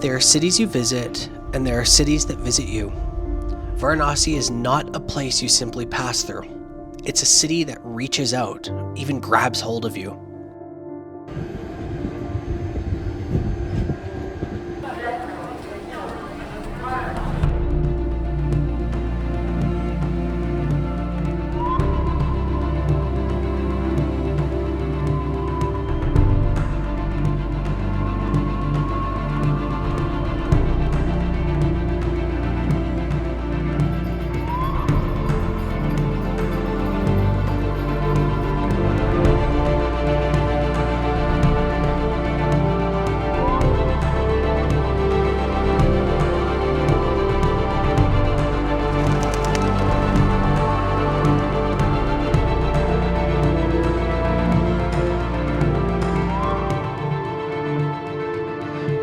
There are cities you visit, and there are cities that visit you. Varanasi is not a place you simply pass through. It's a city that reaches out, even grabs hold of you.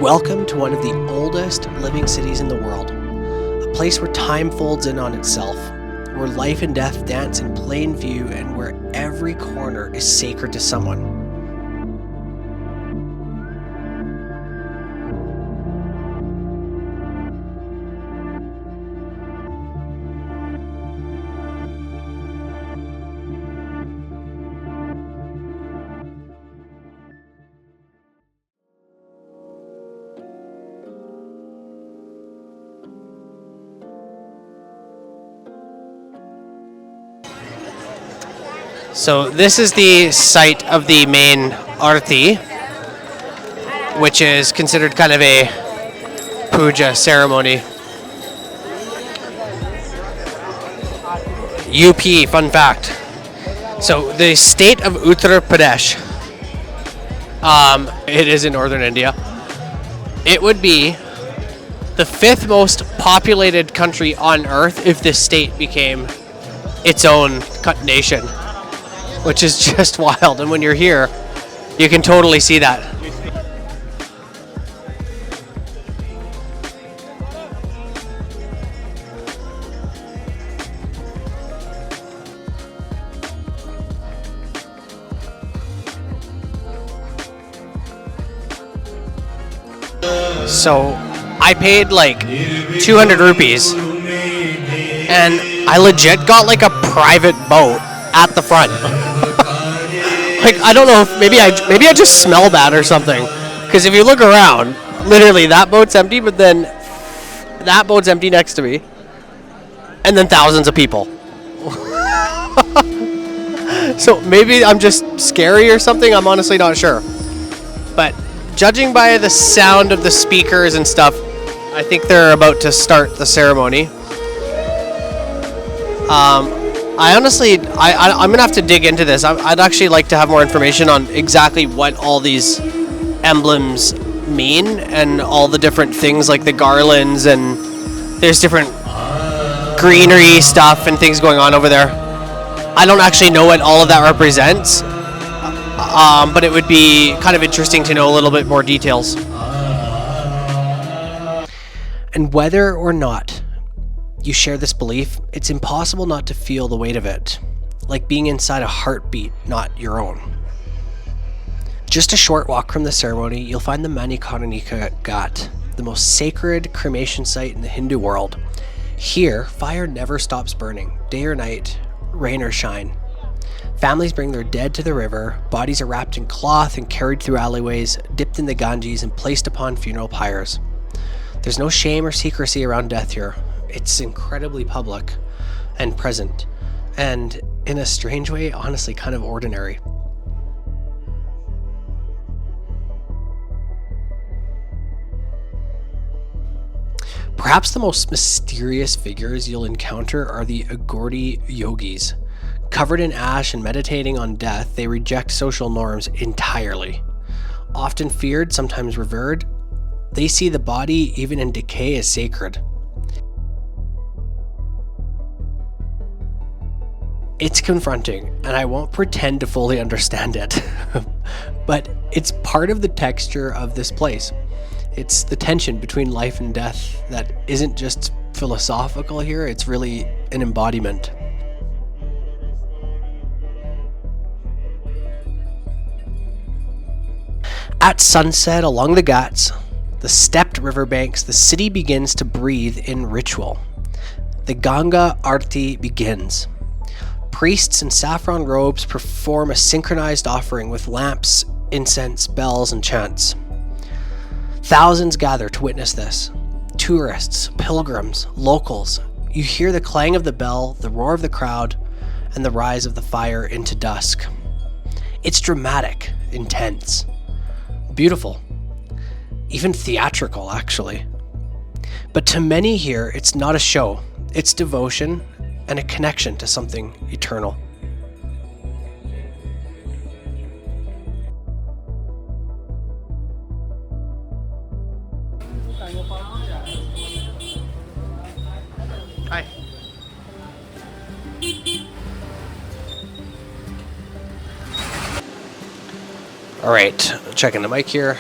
Welcome to one of the oldest living cities in the world, a place where time folds in on itself, where life and death dance in plain view, and where every corner is sacred to someone. So this is the site of the main Aarti, which is considered kind of a puja ceremony. UP, fun fact. So the state of Uttar Pradesh, it is in northern India. It would be the 5th most populated country on earth if this state became its own nation, which is just wild. And when you're here, you can totally see that. So I paid like 200 rupees and I legit got like a private boat at the front. Like, I don't know if maybe I just smell bad or something, because if you look around, literally that boat's empty, but then that boat's empty next to me, and then thousands of people. So maybe I'm just scary or something, I'm honestly not sure. But judging by the sound of the speakers and stuff, I think they're about to start the ceremony. I'm gonna have to dig into this. I'd actually like to have more information on exactly what all these emblems mean and all the different things like the garlands, and there's different greenery stuff and things going on over there. I don't actually know what all of that represents, but it would be kind of interesting to know a little bit more details. And whether or not you share this belief, it's impossible not to feel the weight of it, like being inside a heartbeat, not your own. Just a short walk from the ceremony, you'll find the Manikarnika Ghat, the most sacred cremation site in the Hindu world. Here, fire never stops burning, day or night, rain or shine. Families bring their dead to the river, bodies are wrapped in cloth and carried through alleyways, dipped in the Ganges and placed upon funeral pyres. There's no shame or secrecy around death here. It's incredibly public and present, and in a strange way, honestly, kind of ordinary. Perhaps the most mysterious figures you'll encounter are the Agordi yogis. Covered in ash and meditating on death, they reject social norms entirely. Often feared, sometimes revered, they see the body, even in decay, as sacred. It's confronting, and I won't pretend to fully understand it, but it's part of the texture of this place. It's the tension between life and death that isn't just philosophical here, it's really an embodiment. At sunset along the ghats, the stepped riverbanks, the city begins to breathe in ritual. The Ganga Aarti begins. Priests in saffron robes perform a synchronized offering with lamps, incense, bells, and chants. Thousands gather to witness this. Tourists, pilgrims, locals. You hear the clang of the bell, the roar of the crowd, and the rise of the fire into dusk. It's dramatic, intense, beautiful, even theatrical, actually. But to many here, it's not a show. It's devotion and a connection to something eternal. Hi. All right, checking the mic here.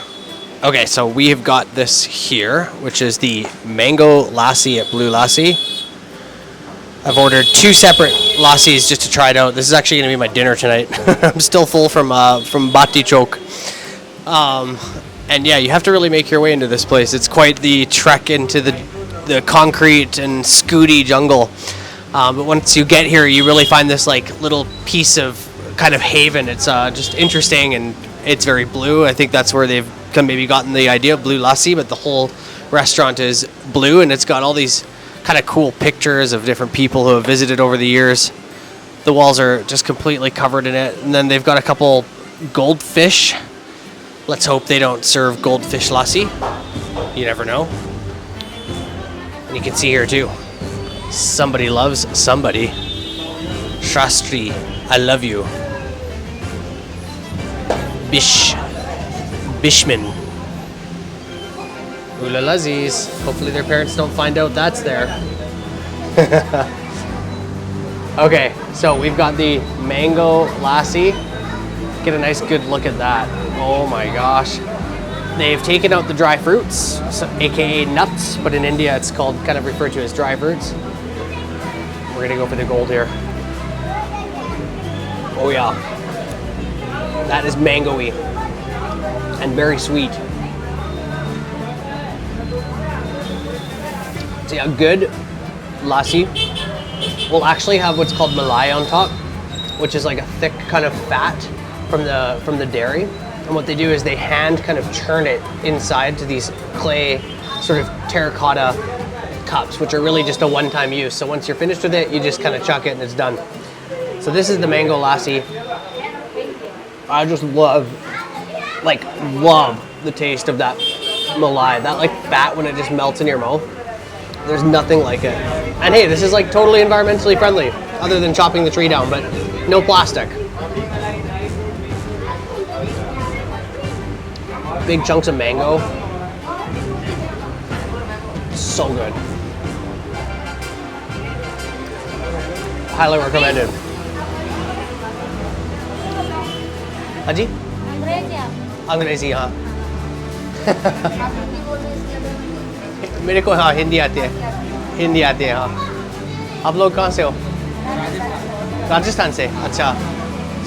Okay, so we have got this here, which is the mango lassi at Blue Lassi. I've ordered 2 separate lassis just to try it out. This is actually going to be my dinner tonight. I'm still full from Bati Chok. And yeah, you have to really make your way into this place. It's quite the trek into the concrete and scooty jungle. But once you get here, you really find this like little piece of kind of haven. It's just interesting, and it's very blue. I think that's where they've maybe gotten the idea of Blue Lassi, but the whole restaurant is blue, and it's got all these kind of cool pictures of different people who have visited over the years. The walls are just completely covered in it, and then they've got a couple goldfish. Let's hope they don't serve goldfish lassi. You never know. And you can see here too, somebody loves somebody. Shastri, I love you. Bishman. Ula Lazis. Hopefully their parents don't find out that's there. Okay, so we've got the mango lassi. Get a nice good look at that. Oh my gosh. They've taken out the dry fruits, so, aka nuts, but in India it's called, kind of referred to as dry fruits. We're gonna go for the gold here. Oh yeah. That is mango-y and very sweet. See, a good lassi will actually have what's called malai on top, which is like a thick kind of fat from the dairy. And what they do is they hand kind of churn it inside to these clay sort of terracotta cups, which are really just a one-time use. So once you're finished with it, you just kind of chuck it and it's done. So this is the mango lassi. I just love the taste of that malai, that like fat when it just melts in your mouth. There's nothing like it. And hey, this is like totally environmentally friendly, other than chopping the tree down, but no plastic. Big chunks of mango. So good. Highly recommended. Haji? अंग्रेजी हाँ मेरे को हाँ हिंदी आती है हाँ आप लोग कहाँ से हो राजस्थान से अच्छा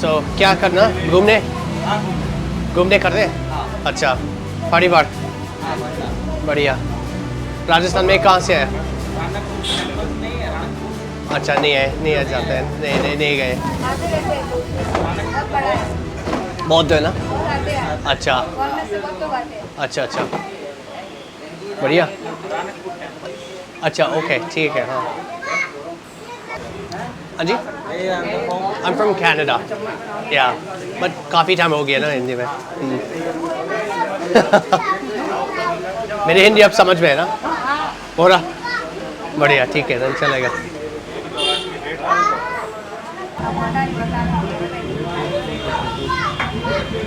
सो क्या करना घूमने करते अच्छा परिवार बढ़िया राजस्थान में कहाँ से है अच्छा नहीं है जाते हैं नहीं गए बहुत है ना अच्छा बढ़िया अच्छा ओके ठीक है हाँ हाँ जी I'm from Canada yeah but काफ़ी टाइम हो गया ना हिंदी में मेरी हिंदी अब समझ में है ना हो रहा बढ़िया ठीक है ना चलेगा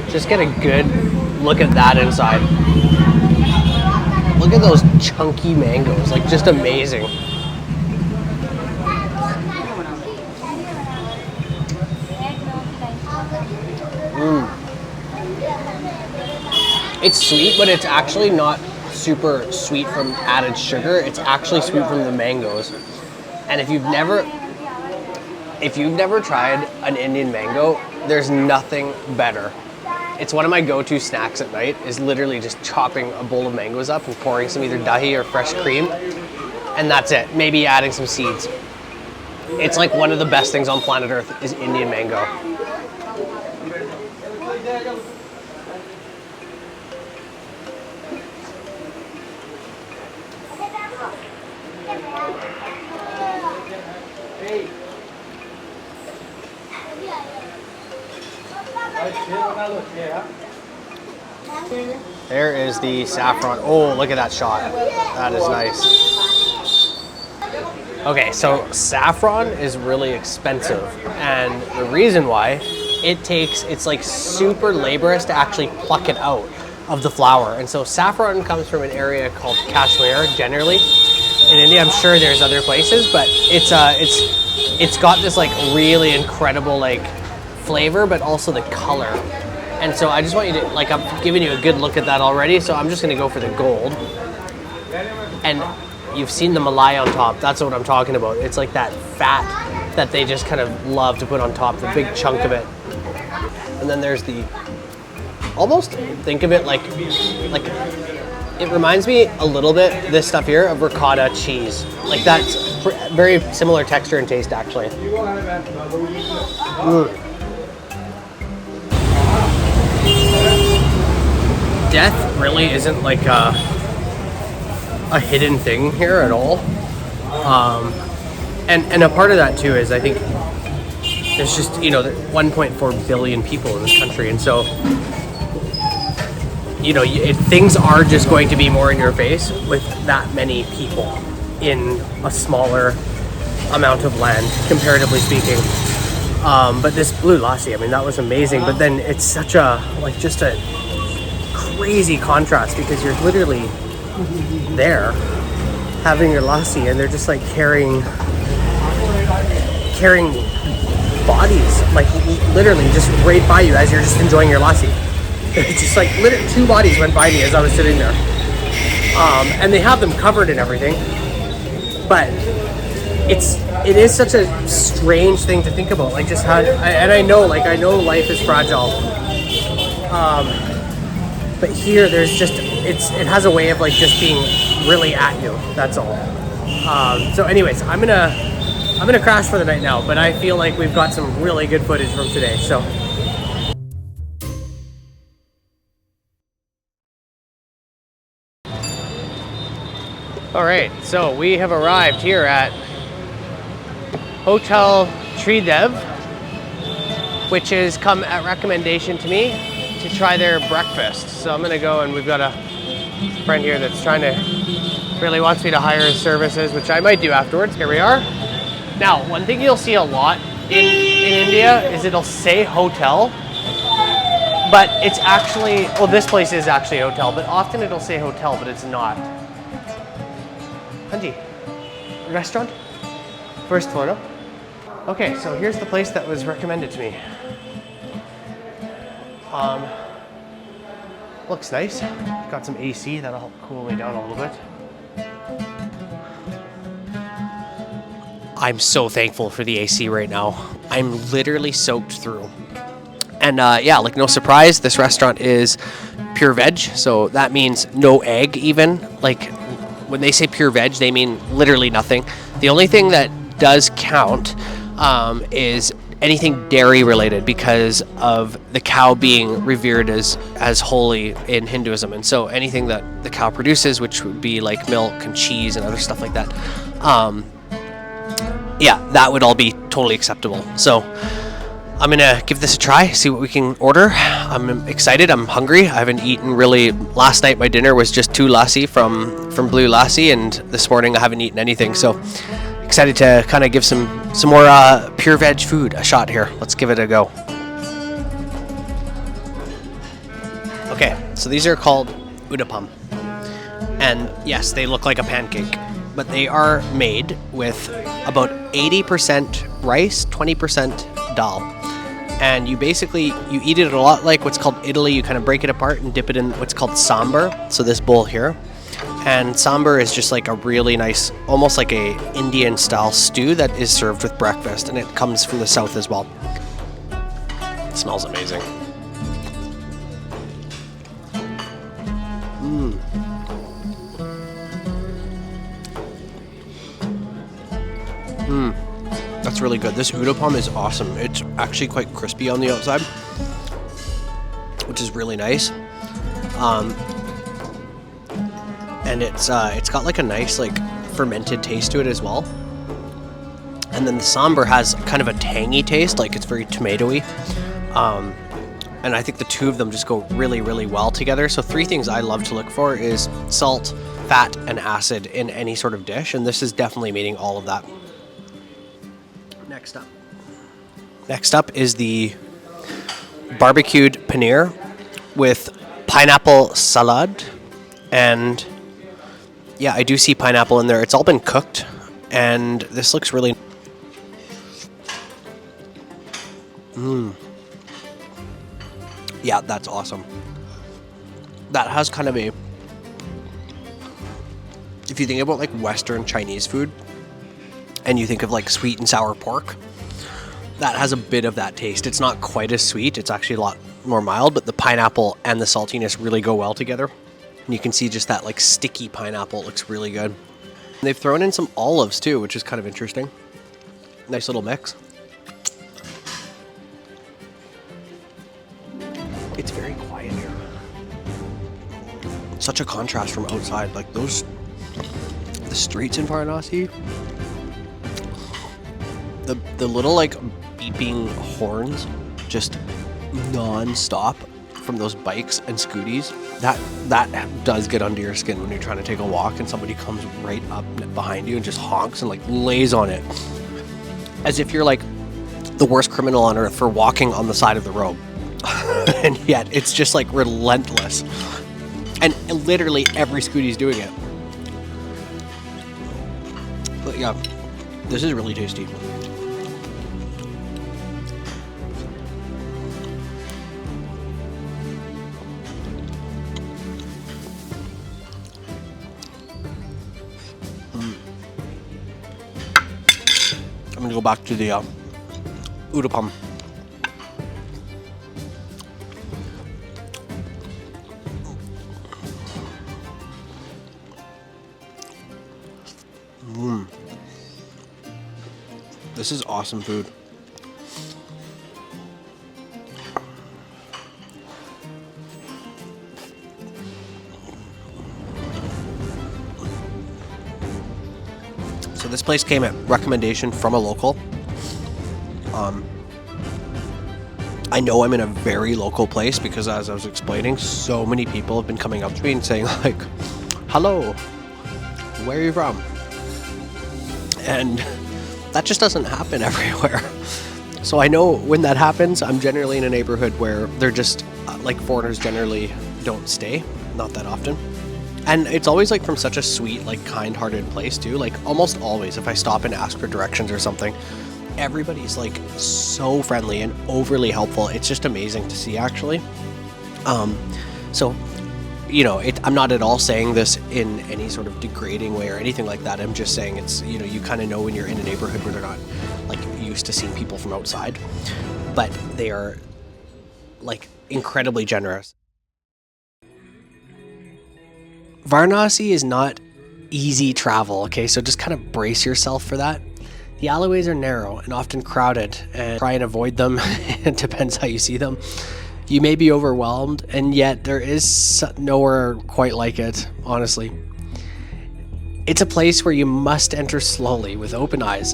Just get a good look at that inside. Look at those chunky mangoes, like just amazing. It's sweet, but it's actually not super sweet from added sugar. It's actually sweet from the mangoes. And if you've never tried an Indian mango, there's nothing better It's one of my go-to snacks at night, is literally just chopping a bowl of mangoes up and pouring some either dahi or fresh cream, and that's it. Maybe adding some seeds. It's like one of the best things on planet Earth is Indian mango. There is the saffron. Oh, look at that shot. That is nice. Okay, so saffron is really expensive, and the reason why, it's like super laborious to actually pluck it out of the flower. And so saffron comes from an area called Kashmir generally. In India, I'm sure there's other places, but it's got this like really incredible like flavor, but also the color. And so I just want you to, like, I'm giving you a good look at that already, so I'm just gonna go for the gold. And you've seen the malai on top, that's what I'm talking about. It's like that fat that they just kind of love to put on top, the big chunk of it. And then there's the, almost think of it like it reminds me a little bit, this stuff here, of ricotta cheese. Like that's very similar texture and taste actually. Death really isn't like a hidden thing here at all. And a part of that too is I think there's just, you know, 1.4 billion people in this country, and so, you know, things are just going to be more in your face with that many people in a smaller amount of land, comparatively speaking. But this Blue Lassi, I mean, that was amazing. But then it's such a, like, just a crazy contrast because you're literally there having your lassi and they're just like carrying bodies, like literally just right by you as you're just enjoying your lassi. It's just like literally 2 bodies went by me as I was sitting there. And they have them covered and everything, but it is such a strange thing to think about, like just how, and I know life is fragile, but here there's just, it has a way of like just being really at you, that's all. So anyways, I'm gonna crash for the night now, but I feel like we've got some really good footage from today, so. All right, so we have arrived here at Hotel Tridev, which has come at recommendation to me to try their breakfast. So I'm gonna go, and we've got a friend here that's really wants me to hire his services, which I might do afterwards. Here we are. Now, one thing you'll see a lot in India is it'll say hotel, but it's actually, well, this place is actually a hotel, but often it'll say hotel, but it's not. Hanji, restaurant? First photo. Okay, so here's the place that was recommended to me. Looks nice. Got some AC, that'll help cool me down a little bit. I'm so thankful for the AC right now. I'm literally soaked through. And yeah, like no surprise, this restaurant is pure veg, so that means no egg even. Like when they say pure veg, they mean literally nothing. The only thing that does count is anything dairy related, because of the cow being revered as holy in Hinduism. And so anything that the cow produces, which would be like milk and cheese and other stuff like that, yeah, that would all be totally acceptable. So I'm gonna give this a try, see what we can order. I'm excited, I'm hungry. I haven't eaten really. Last night my dinner was just 2 lassi from Blue Lassi, and this morning I haven't eaten anything. So excited to kind of give some more pure veg food a shot here. Let's give it a go. Okay, so these are called udappam, and yes, they look like a pancake, but they are made with about 80% rice, 20% dal. And you eat it a lot like what's called idli. You kind of break it apart and dip it in what's called sambar. So this bowl here. And sambar is just like a really nice, almost like a Indian style stew that is served with breakfast. And it comes from the south as well. It smells amazing. That's really good. This udapam is awesome. It's actually quite crispy on the outside, which is really nice. And it's got like a nice like fermented taste to it as well. And then the sambar has kind of a tangy taste, like it's very tomatoey. And I think the two of them just go really, really well together. So 3 things I love to look for is salt, fat, and acid in any sort of dish, and this is definitely meeting all of that. Next up is the barbecued paneer with pineapple salad, and yeah, I do see pineapple in there. It's all been cooked, and this looks really... Yeah, that's awesome. That has kind of a... If you think about like Western Chinese food, and you think of like sweet and sour pork, that has a bit of that taste. It's not quite as sweet. It's actually a lot more mild, but the pineapple and the saltiness really go well together. And you can see just that like sticky pineapple. It looks really good. And they've thrown in some olives too, which is kind of interesting. Nice little mix. It's very quiet here. Such a contrast from outside. Like the streets in Varanasi, the little like beeping horns just non-stop from those bikes and scooties, that does get under your skin when you're trying to take a walk and somebody comes right up behind you and just honks and like lays on it as if you're like the worst criminal on earth for walking on the side of the road. And yet it's just like relentless, and literally every scooty's doing it. But yeah, this is really tasty. I'm gonna go back to the udapam. This is awesome food. So this place came at recommendation from a local. I know I'm in a very local place because, as I was explaining, so many people have been coming up to me and saying like, hello, where are you from? And that just doesn't happen everywhere. So I know when that happens, I'm generally in a neighborhood where they're just like foreigners generally don't stay, not that often. And it's always like from such a sweet, like kind-hearted place too. Like almost always, if I stop and ask for directions or something, everybody's like so friendly and overly helpful. It's just amazing to see, actually. So, you know, I'm not at all saying this in any sort of degrading way or anything like that. I'm just saying it's, you know, you kind of know when you're in a neighborhood where they're not like used to seeing people from outside, but they are like incredibly generous. Varanasi is not easy travel, okay? So just kind of brace yourself for that. The alleyways are narrow and often crowded, and try and avoid them. It depends how you see them. You may be overwhelmed, and yet there is nowhere quite like it, honestly. It's a place where you must enter slowly with open eyes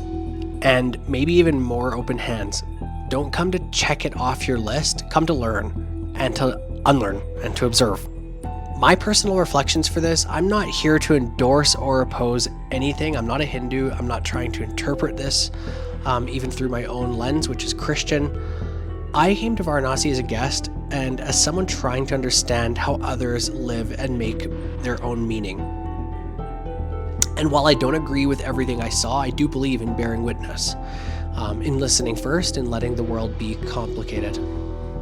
and maybe even more open hands. Don't come to check it off your list. Come to learn and to unlearn and to observe. My personal reflections for this, I'm not here to endorse or oppose anything. I'm not a Hindu. I'm not trying to interpret this, even through my own lens, which is Christian. I came to Varanasi as a guest and as someone trying to understand how others live and make their own meaning. And while I don't agree with everything I saw, I do believe in bearing witness, in listening first and letting the world be complicated.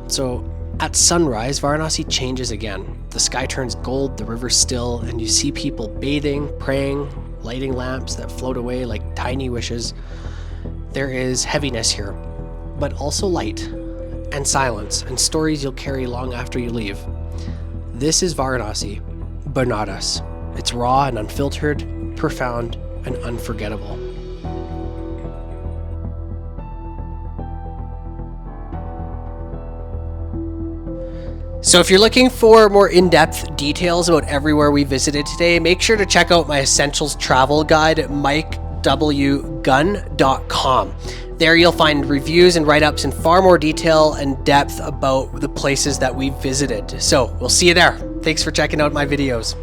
So at sunrise, Varanasi changes again. The sky turns gold, the river's still, and you see people bathing, praying, lighting lamps that float away like tiny wishes. There is heaviness here, but also light and silence and stories you'll carry long after you leave. This is Varanasi, but not us. It's raw and unfiltered, profound and unforgettable. So if you're looking for more in-depth details about everywhere we visited today, make sure to check out my Essentials travel guide at mikewgunn.com. There you'll find reviews and write-ups in far more detail and depth about the places that we visited. So we'll see you there. Thanks for checking out my videos.